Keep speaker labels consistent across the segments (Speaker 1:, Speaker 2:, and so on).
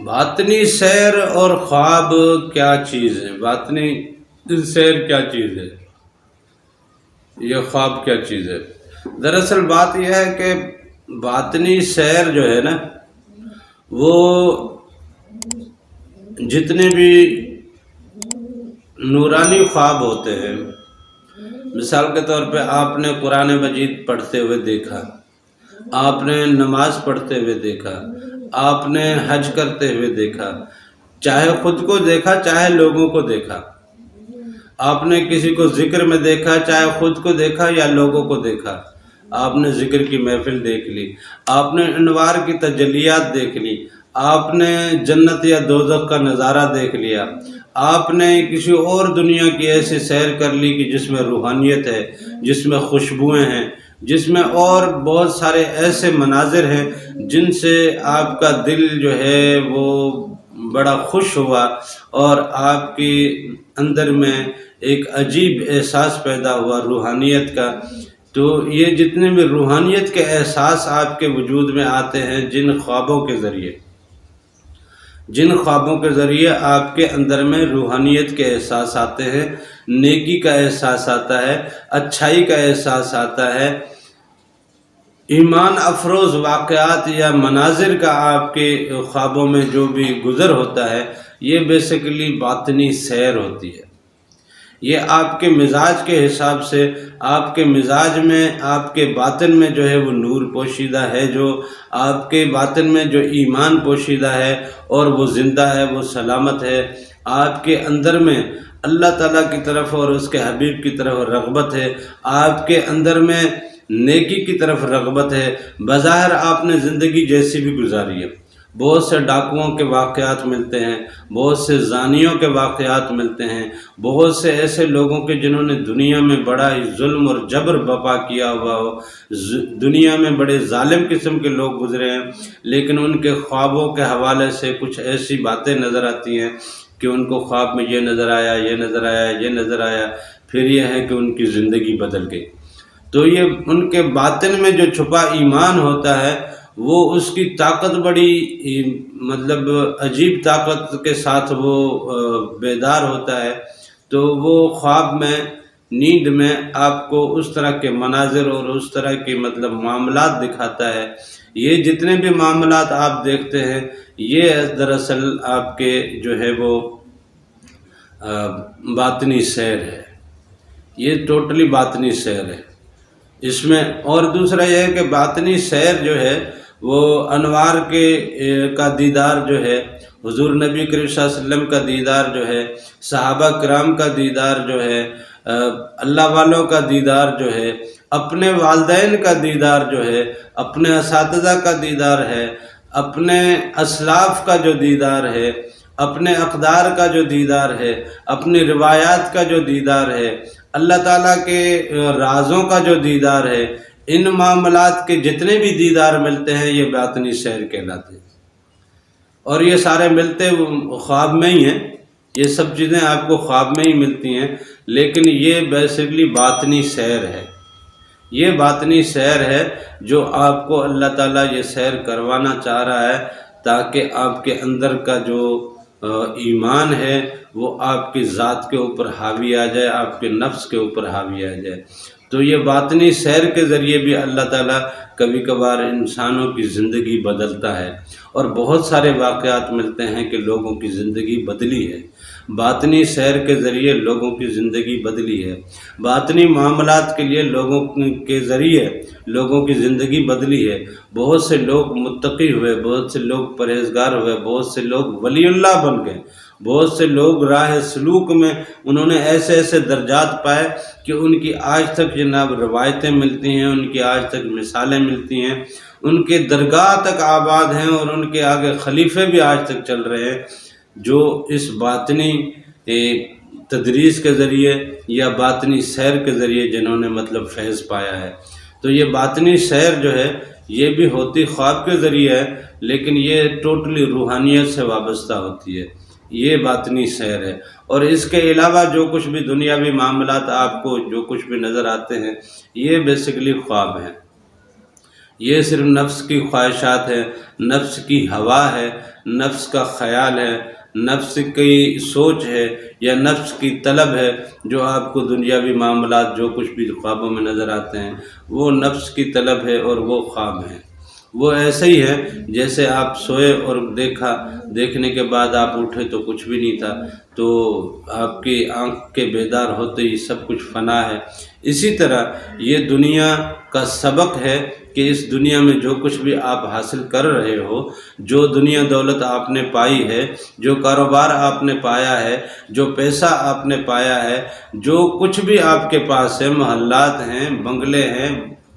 Speaker 1: باطنی سیر اور خواب کیا چیز ہے؟ باطنی سیر کیا چیز ہے؟ یہ خواب کیا چیز ہے؟ دراصل بات یہ ہے کہ باطنی سیر جو ہے نا، وہ جتنے بھی نورانی خواب ہوتے ہیں، مثال کے طور پہ آپ نے قرآن مجید پڑھتے ہوئے دیکھا، آپ نے نماز پڑھتے ہوئے دیکھا، آپ نے حج کرتے ہوئے دیکھا، چاہے خود کو دیکھا چاہے لوگوں کو دیکھا، آپ نے کسی کو ذکر میں دیکھا، چاہے خود کو دیکھا یا لوگوں کو دیکھا، آپ نے ذکر کی محفل دیکھ لی، آپ نے انوار کی تجلیات دیکھ لی، آپ نے جنت یا دوزخ کا نظارہ دیکھ لیا، آپ نے کسی اور دنیا کی ایسی سیر کر لی کہ جس میں روحانیت ہے، جس میں خوشبوئیں ہیں، جس میں اور بہت سارے ایسے مناظر ہیں جن سے آپ کا دل جو ہے وہ بڑا خوش ہوا اور آپ کے اندر میں ایک عجیب احساس پیدا ہوا روحانیت کا۔ تو یہ جتنے بھی روحانیت کے احساس آپ کے وجود میں آتے ہیں جن خوابوں کے ذریعے آپ کے اندر میں روحانیت کے احساس آتے ہیں، نیکی کا احساس آتا ہے، اچھائی کا احساس آتا ہے، ایمان افروز واقعات یا مناظر کا آپ کے خوابوں میں جو بھی گزر ہوتا ہے، یہ بیسیکلی باطنی سیر ہوتی ہے۔ یہ آپ کے مزاج کے حساب سے، آپ کے مزاج میں، آپ کے باطن میں جو ہے وہ نور پوشیدہ ہے، جو آپ کے باطن میں جو ایمان پوشیدہ ہے اور وہ زندہ ہے، وہ سلامت ہے، آپ کے اندر میں اللہ تعالیٰ کی طرف اور اس کے حبیب کی طرف رغبت ہے، آپ کے اندر میں نیکی کی طرف رغبت ہے۔ بظاہر آپ نے زندگی جیسی بھی گزاری ہے، بہت سے ڈاکوؤں کے واقعات ملتے ہیں، بہت سے زانیوں کے واقعات ملتے ہیں، بہت سے ایسے لوگوں کے جنہوں نے دنیا میں بڑا ہی ظلم اور جبر بپا کیا ہوا ہو، دنیا میں بڑے ظالم قسم کے لوگ گزرے ہیں، لیکن ان کے خوابوں کے حوالے سے کچھ ایسی باتیں نظر آتی ہیں کہ ان کو خواب میں یہ نظر آیا، یہ نظر آیا، یہ نظر آیا، پھر یہ ہے کہ ان کی زندگی بدل گئی۔ تو یہ ان کے باطن میں جو چھپا ایمان ہوتا ہے وہ اس کی طاقت بڑی مطلب عجیب طاقت کے ساتھ وہ بیدار ہوتا ہے، تو وہ خواب میں، نیند میں آپ کو اس طرح کے مناظر اور اس طرح کے مطلب معاملات دکھاتا ہے۔ یہ جتنے بھی معاملات آپ دیکھتے ہیں یہ دراصل آپ کے جو ہے وہ باطنی سیر ہے، یہ ٹوٹلی باطنی سیر ہے۔ اس میں اور دوسرا یہ ہے کہ باطنی سیر جو ہے وہ انوار کا دیدار جو ہے، حضور نبی کریم صلی اللہ علیہ وسلم کا دیدار جو ہے، صحابہ کرام کا دیدار جو ہے، اللہ والوں کا دیدار جو ہے، اپنے والدین کا دیدار جو ہے، اپنے اساتذہ کا دیدار ہے، اپنے اسلاف کا جو دیدار ہے، اپنے اقدار کا جو دیدار ہے، اپنی روایات کا جو دیدار ہے، اللہ تعالیٰ کے رازوں کا جو دیدار ہے، ان معاملات کے جتنے بھی دیدار ملتے ہیں یہ باطنی سیر کہلاتے ہیں، اور یہ سارے ملتے خواب میں ہی ہیں، یہ سب چیزیں آپ کو خواب میں ہی ملتی ہیں، لیکن یہ بیسیکلی باطنی سیر ہے۔ یہ باطنی سیر ہے جو آپ کو اللہ تعالیٰ یہ سیر کروانا چاہ رہا ہے تاکہ آپ کے اندر کا جو ایمان ہے وہ آپ کی ذات کے اوپر حاوی آ جائے، آپ کے نفس کے اوپر حاوی آ جائے۔ تو یہ باطنی سیر کے ذریعے بھی اللہ تعالیٰ کبھی کبھار انسانوں کی زندگی بدلتا ہے، اور بہت سارے واقعات ملتے ہیں کہ لوگوں کی زندگی بدلی ہے، باطنی سیر کے ذریعے لوگوں کی زندگی بدلی ہے، باطنی معاملات کے لیے لوگوں کے ذریعے لوگوں کی زندگی بدلی ہے۔ بہت سے لوگ متقی ہوئے، بہت سے لوگ پرہیزگار ہوئے، بہت سے لوگ ولی اللہ بن گئے، بہت سے لوگ راہ سلوک میں انہوں نے ایسے ایسے درجات پائے کہ ان کی آج تک جناب روایتیں ملتی ہیں، ان کی آج تک مثالیں ملتی ہیں، ان کے درگاہ تک آباد ہیں، اور ان کے آگے خلیفے بھی آج تک چل رہے ہیں جو اس باطنی تدریس کے ذریعے یا باطنی سیر کے ذریعے جنہوں نے مطلب فیض پایا ہے۔ تو یہ باطنی سیر جو ہے یہ بھی ہوتی خواب کے ذریعے ہے، لیکن یہ ٹوٹلی روحانیت سے وابستہ ہوتی ہے، یہ باطنی سیر ہے۔ اور اس کے علاوہ جو کچھ بھی دنیاوی معاملات آپ کو جو کچھ بھی نظر آتے ہیں یہ بیسیکلی خواب ہیں، یہ صرف نفس کی خواہشات ہے، نفس کی ہوا ہے، نفس کا خیال ہے، نفس کی سوچ ہے یا نفس کی طلب ہے جو آپ کو دنیاوی معاملات جو کچھ بھی خوابوں میں نظر آتے ہیں وہ نفس کی طلب ہے اور وہ خواب ہیں۔ وہ ایسے ہی ہے جیسے آپ سوئے اور دیکھنے کے بعد آپ اٹھے تو کچھ بھی نہیں تھا، تو آپ کی آنکھ کے بیدار ہوتے ہی سب کچھ فنا ہے۔ اسی طرح یہ دنیا کا سبق ہے کہ اس دنیا میں جو کچھ بھی آپ حاصل کر رہے ہو، جو دنیا دولت آپ نے پائی ہے، جو کاروبار آپ نے پایا ہے، جو پیسہ آپ نے پایا ہے، جو کچھ بھی آپ کے پاس ہے، محلات ہیں، بنگلے ہیں،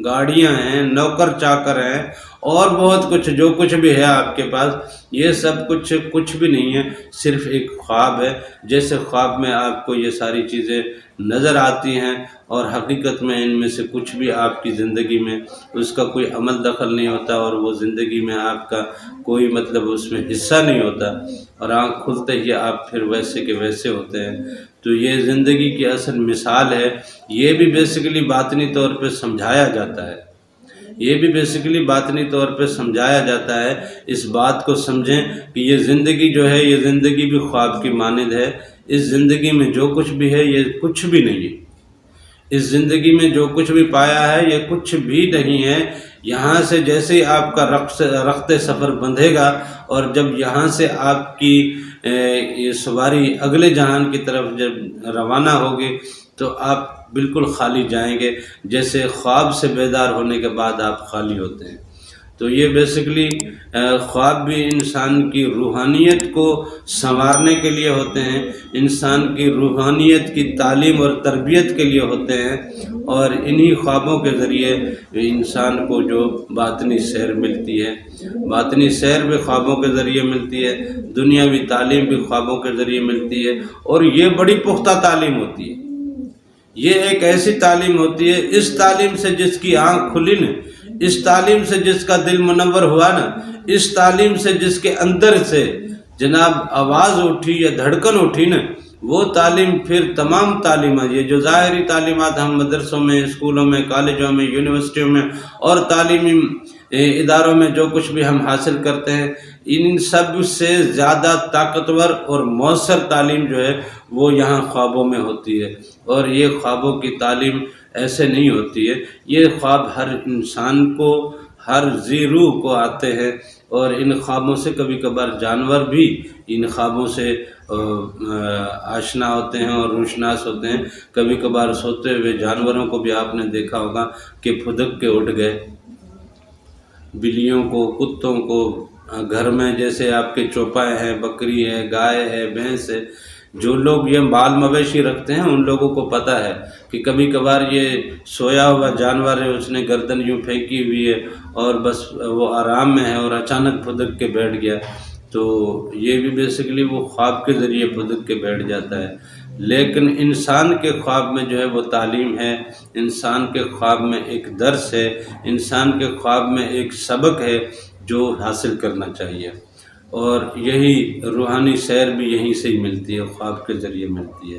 Speaker 1: گاڑیاں ہیں، نوکر چاکر ہیں اور بہت کچھ جو کچھ بھی ہے آپ کے پاس، یہ سب کچھ بھی نہیں ہے، صرف ایک خواب ہے۔ جیسے خواب میں آپ کو یہ ساری چیزیں نظر آتی ہیں اور حقیقت میں ان میں سے کچھ بھی آپ کی زندگی میں اس کا کوئی عمل دخل نہیں ہوتا اور وہ زندگی میں آپ کا کوئی مطلب اس میں حصہ نہیں ہوتا، اور آنکھ کھلتے ہی آپ پھر ویسے کے ویسے ہوتے ہیں۔ تو یہ زندگی کی اصل مثال ہے۔ یہ بھی بیسیکلی باطنی طور پہ سمجھایا جاتا ہے، یہ بھی بیسیکلی باطنی طور پہ سمجھایا جاتا ہے۔ اس بات کو سمجھیں کہ یہ زندگی جو ہے یہ زندگی بھی خواب کی مانند ہے۔ اس زندگی میں جو کچھ بھی ہے یہ کچھ بھی نہیں ہے، اس زندگی میں جو کچھ بھی پایا ہے یہ کچھ بھی نہیں ہے۔ یہاں سے جیسے ہی آپ کا رخت سفر بندھے گا اور جب یہاں سے آپ کی یہ سواری اگلے جہان کی طرف جب روانہ ہوگی تو آپ بالکل خالی جائیں گے، جیسے خواب سے بیدار ہونے کے بعد آپ خالی ہوتے ہیں۔ تو یہ بیسیکلی خواب بھی انسان کی روحانیت کو سنوارنے کے لیے ہوتے ہیں، انسان کی روحانیت کی تعلیم اور تربیت کے لیے ہوتے ہیں، اور انہی خوابوں کے ذریعے انسان کو جو باطنی سیر ملتی ہے، باطنی سیر بھی خوابوں کے ذریعے ملتی ہے، دنیاوی تعلیم بھی خوابوں کے ذریعے ملتی ہے، اور یہ بڑی پختہ تعلیم ہوتی ہے۔ یہ ایک ایسی تعلیم ہوتی ہے، اس تعلیم سے جس کی آنکھ کھلی نا، اس تعلیم سے جس کا دل منور ہوا نا، اس تعلیم سے جس کے اندر سے جناب آواز اٹھی یا دھڑکن اٹھی نا، وہ تعلیم پھر تمام تعلیمات، یہ جو ظاہری تعلیمات ہم مدرسوں میں، اسکولوں میں، کالجوں میں، یونیورسٹیوں میں اور تعلیمی اداروں میں جو کچھ بھی ہم حاصل کرتے ہیں، ان سب سے زیادہ طاقتور اور مؤثر تعلیم جو ہے وہ یہاں خوابوں میں ہوتی ہے۔ اور یہ خوابوں کی تعلیم ایسے نہیں ہوتی ہے، یہ خواب ہر انسان کو، ہر ذی روح کو آتے ہیں، اور ان خوابوں سے کبھی کبھار جانور بھی ان خوابوں سے آشنا ہوتے ہیں اور روشناس ہوتے ہیں۔ کبھی کبھار سوتے ہوئے جانوروں کو بھی آپ نے دیکھا ہوگا کہ پھدک کے اٹھ گئے، بلیوں کو، کتوں کو، گھر میں جیسے آپ کے چوپائے ہیں، بکری ہے، گائے ہے، بھینس ہے، جو لوگ یہ بال مویشی رکھتے ہیں ان لوگوں کو پتہ ہے کہ کبھی کبھار یہ سویا ہوا جانور ہے، اس نے گردن یوں پھینکی ہوئی ہے اور بس وہ آرام میں ہے اور اچانک پھدک کے بیٹھ گیا، تو یہ بھی بیسیکلی وہ خواب کے ذریعے پھدک کے بیٹھ جاتا ہے۔ لیکن انسان کے خواب میں جو ہے وہ تعلیم ہے، انسان کے خواب میں ایک درس ہے، انسان کے خواب میں ایک سبق ہے جو حاصل کرنا چاہیے، اور یہی روحانی سیر بھی یہیں سے ہی ملتی ہے، خواب کے ذریعے ملتی ہے۔